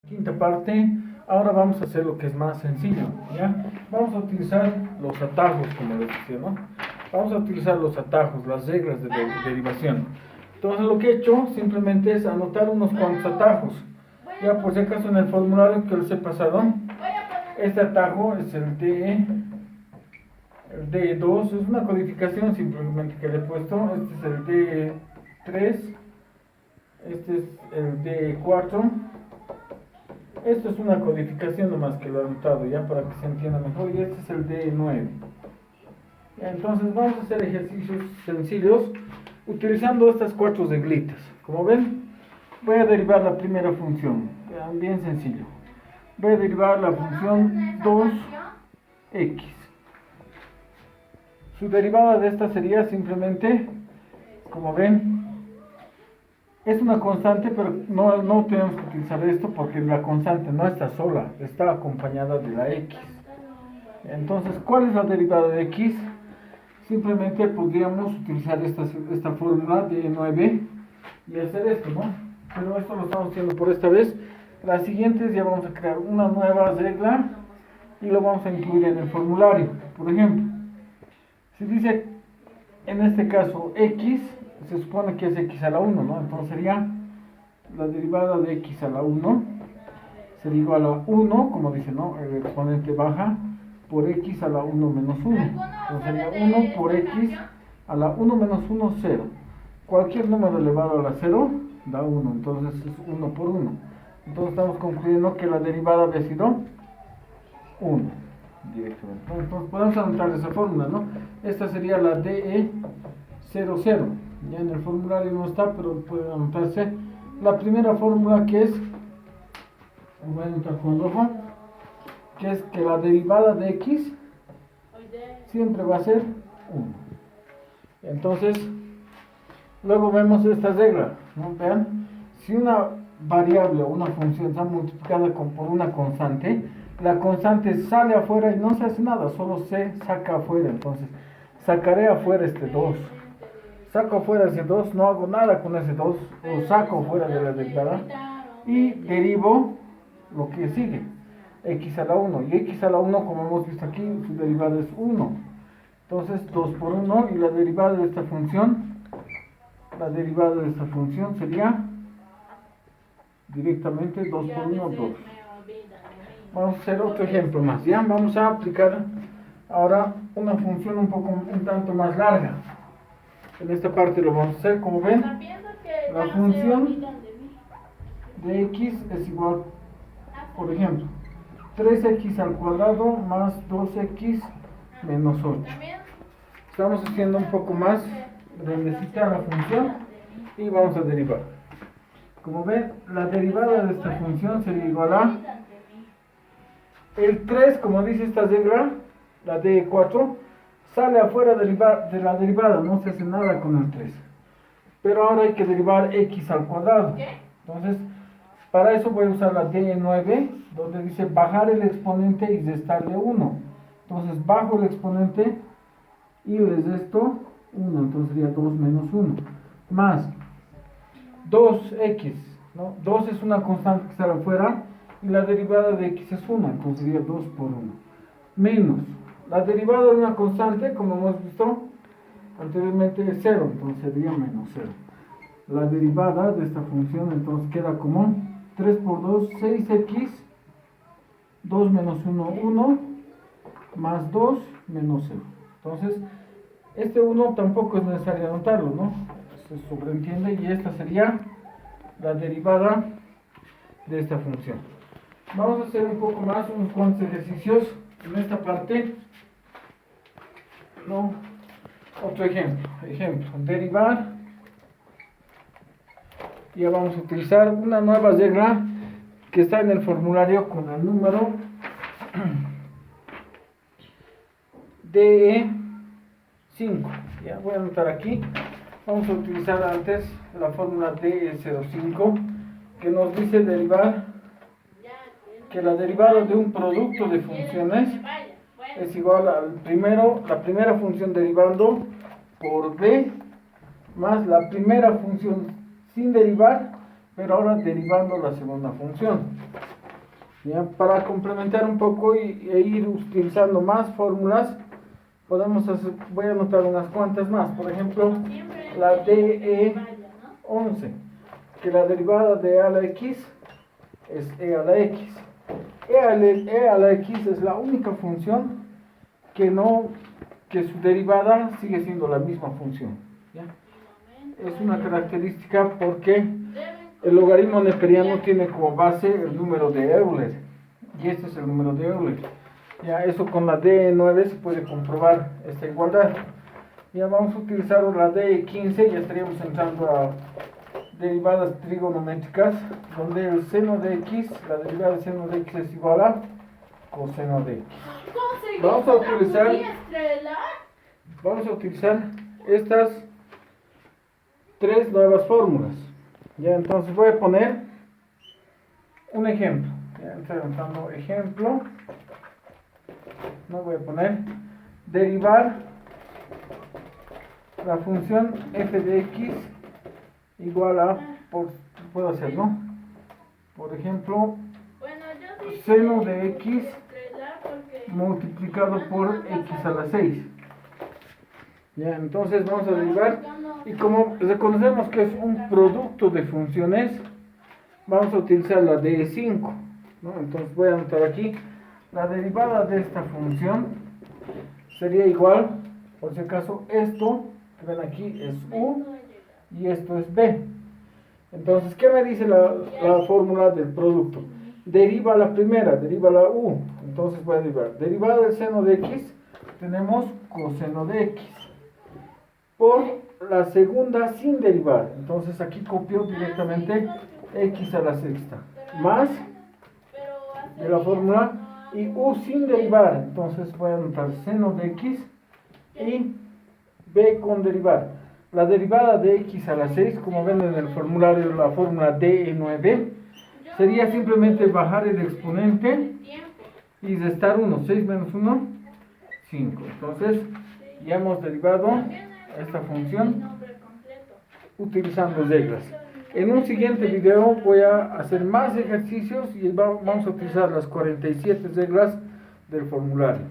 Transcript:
Quinta parte, ahora vamos a hacer lo que es más sencillo, ¿ya? Vamos a utilizar los atajos, como les decía, ¿no? Vamos a utilizar los atajos, las reglas de derivación. Entonces lo que he hecho simplemente es anotar unos cuantos atajos. Ya por si acaso en el formulario que les he pasado, este atajo es el D2, es una codificación simplemente que le he puesto. Este es el D3, este es el D4. Esto es una codificación nomás que lo he anotado ya para que se entienda mejor, y este es el D9. Entonces vamos a hacer ejercicios sencillos utilizando estas cuatro reglitas. Como ven, voy a derivar la primera función, bien sencillo. Voy a derivar la función 2x. Su derivada de esta sería simplemente, como ven, es una constante, pero no tenemos que utilizar esto porque la constante no está sola, está acompañada de la x. Entonces, ¿cuál es la derivada de x? Simplemente podríamos utilizar esta fórmula de 9 y hacer esto, ¿no? Pero esto lo estamos haciendo por esta vez. Las siguientes ya vamos a crear una nueva regla y lo vamos a incluir en el formulario. Por ejemplo, si dice en este caso x, se supone que es x a la 1, ¿no? Entonces sería la derivada de x a la 1 sería igual a 1, como dice, ¿no? El exponente baja por x a la 1 menos 1. Entonces sería 1 por x a la 1 menos 1, 0. Cualquier número elevado a la 0 da 1, entonces es 1 por 1. Entonces estamos concluyendo que la derivada había sido 1 directamente. Entonces podemos anotar esa fórmula, ¿no? Esta sería la DE00. Ya en el formulario no está, pero puede anotarse la primera fórmula, que es, voy a anotar con rojo, que es que la derivada de x siempre va a ser 1. Entonces, luego vemos esta regla, ¿no? Vean, si una variable o una función está multiplicada por una constante, la constante sale afuera y no se hace nada, solo se saca afuera. Entonces, sacaré afuera este 2. Saco afuera ese 2, no hago nada con ese 2, o saco fuera de la derivada y derivo lo que sigue, x a la 1. Y x a la 1, como hemos visto aquí, su derivada es 1. Entonces 2 por 1, y la derivada de esta función, sería directamente 2 por 1, 2. Vamos a hacer otro ejemplo más, ¿ya? Vamos a aplicar ahora una función un tanto más larga. En esta parte lo vamos a hacer, como ven, la función de x es igual, por ejemplo, 3x al cuadrado más 2x menos 8. Estamos haciendo un poco más grandecita la función y vamos a derivar. Como ven, la derivada de esta función sería igual a el 3, como dice esta regla, la de 4, sale afuera de la derivada, no se hace nada con el 3. Pero ahora hay que derivar x al cuadrado. Entonces, para eso voy a usar la D9, donde dice bajar el exponente y restarle 1. Entonces, bajo el exponente y les resto 1. Entonces sería 2 menos 1. Más 2x, ¿no? 2 es una constante que sale afuera y la derivada de x es 1. Entonces sería 2 por 1. Menos la derivada de una constante, como hemos visto anteriormente, es 0, entonces sería menos 0. La derivada de esta función entonces queda como 3 por 2, 6x, 2 menos 1, 1, más 2 menos 0. Entonces, este 1 tampoco es necesario anotarlo, ¿no? Se sobreentiende, y esta sería la derivada de esta función. Vamos a hacer un poco más, unos cuantos ejercicios en esta parte. No, otro ejemplo, derivar. Ya vamos a utilizar una nueva regla que está en el formulario con el número DE5. Ya voy a anotar aquí. Vamos a utilizar antes la fórmula DE05, que nos dice derivar que la derivada de un producto de funciones es igual al la primera función derivando por b más la primera función sin derivar, pero ahora derivando la segunda función. ¿Ya? Para complementar un poco e ir utilizando más fórmulas, podemos hacer, voy a anotar unas cuantas más. Por ejemplo, la DE11, que la derivada de a a la x es e a la x. E a la x es la única función que su derivada sigue siendo la misma función. ¿Ya? Es una característica porque el logaritmo neperiano tiene como base el número de Euler, y este es el número de Euler. Ya, eso con la DE9 se puede comprobar esta igualdad. Ya vamos a utilizar la DE15, ya estaríamos entrando a derivadas trigonométricas, donde el seno de x, la derivada del seno de x es igual a coseno de x. Vamos a utilizar estas tres nuevas fórmulas. Ya, entonces voy a poner un ejemplo. Ya, estoy anotando ejemplo. No voy a poner derivar la función f de x igual a, puedo hacerlo, por ejemplo, seno de x multiplicado por x a la 6. Ya, entonces vamos a derivar, y como reconocemos que es un producto de funciones, vamos a utilizar la DE5, ¿no? Entonces voy a anotar aquí, la derivada de esta función sería igual, por si acaso, esto que ven aquí es u y esto es b. Entonces, ¿qué me dice la fórmula del producto? Deriva la primera, deriva la u. Entonces voy a derivar. Derivada del seno de x, tenemos coseno de x. Por la segunda sin derivar. Entonces aquí copio directamente x a la sexta. Más de la fórmula y u sin derivar. Entonces voy a anotar seno de x y b con derivar. La derivada de x a la 6, como ven en el formulario, la fórmula DE9, sería simplemente bajar el exponente y restar 1. 6 menos 1, 5. Entonces, ya hemos derivado esta función utilizando reglas. En un siguiente video voy a hacer más ejercicios y vamos a utilizar las 47 reglas del formulario.